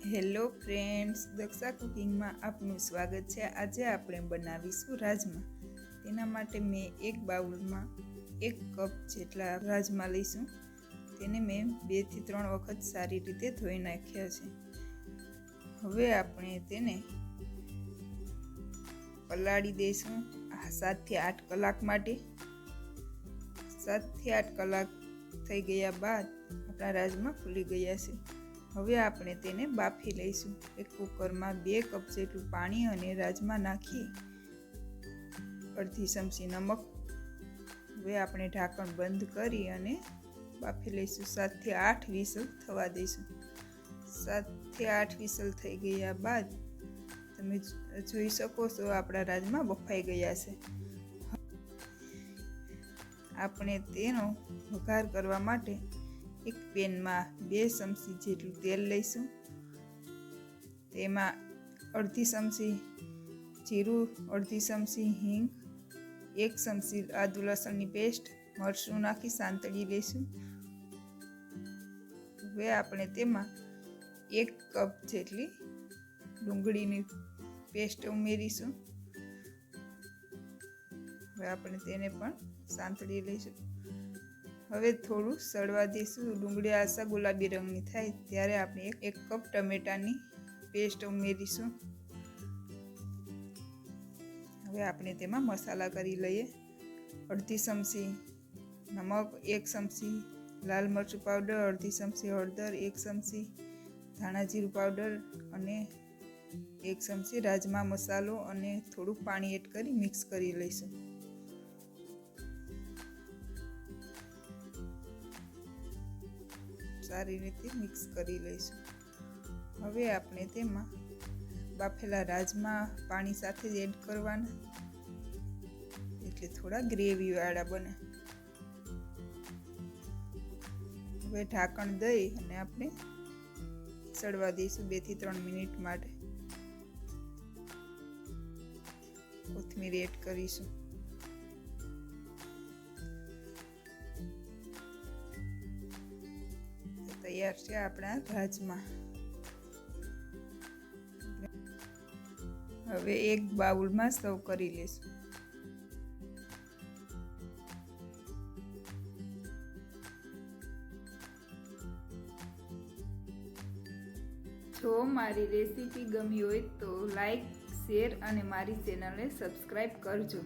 Hello friends, Daksha કુકિંગમાં આપનું સ્વાગત છે। આજે આપણે બનાવીશું રાજમા। તેના માટે મેં એક બાઉલમાં 1 કપ જેટલા રાજમા લઈશું। તેને મેં 2 થી 3 વખત સારી રીતે ધોઈ નાખ્યા છે। હવે આપણે તેને પલાળી દઈશું 7 થી 8 કલાક માટે। 7 થી 8 કલાક થઈ ગયા બાદ આપણા રાજમા ફૂલી ગયા છે। હવે આપણે તેને બાફી લઈશું। એક કુકરમાં 2 કપ જેટલું પાણી અને રાજમા નાખી અડધી ચમચી નમક। હવે આપણે ઢાંકણ બંધ કરી અને બાફી લઈશું। 7 થી 8 વિસલ થવા દઈશું। 7 થી 8 વિસલ થઈ ગયા બાદ તમે જોઈ શકો છો આપણા રાજમા બફાઈ ગયા છે। આપણે તેનો વઘાર કરવા માટે એક પેનમાં 2 ચમચી જેટલું તેલ લઈશું। તેમાં અડધી ચમચી જીરું, અડધી ચમચી હિંગ, 1 ચમચી આદુ લસણની પેસ્ટ, મરચું નાખી સાંતળી લઈશું। હવે આપણે તેમાં 1 કપ જેટલી ડુંગળીની પેસ્ટ ઉમેરીશું। હવે આપણે તેને પણ સાંતળી લઈશું। હવે થોડું સળવા દઈશું। ડુંગળી આસા ગુલાબી રંગની થાય ત્યારે આપણે 1 કપ ટમેટાની પેસ્ટ ઉમેરીશું। હવે આપણે તેમાં મસાલા કરી લઈએ। અડધી ચમચી નમક, 1 ચમચી લાલ મરચું પાવડર, અડધી ચમચી હળદર, 1 ચમચી ધાણા જીરું પાવડર અને 1 ચમચી રાજમા મસાલો અને થોડું પાણી એડ કરી મિક્સ કરી લઈશું। સારી રીતે મિક્સ કરી લઈશું। હવે આપણે તેમાં બાફેલા રાજમા પાણી સાથે જ એડ કરવાના, એટલે થોડા ગ્રેવી વાળા બને। હવે ઢાંકણ દઈ અને આપણે ચડવા દઈશું 2 થી 3 મિનિટ માટે। કોથમીર એડ કરીશું। તૈયાર છે આપણા રાજમા। હવે એક બાઉલમાં સર્વ કરી લેશું। જો મારી રેસીપી ગમી હોય તો લાઈક, શેર અને મારી ચેનલને સબસ્ક્રાઈબ કરજો।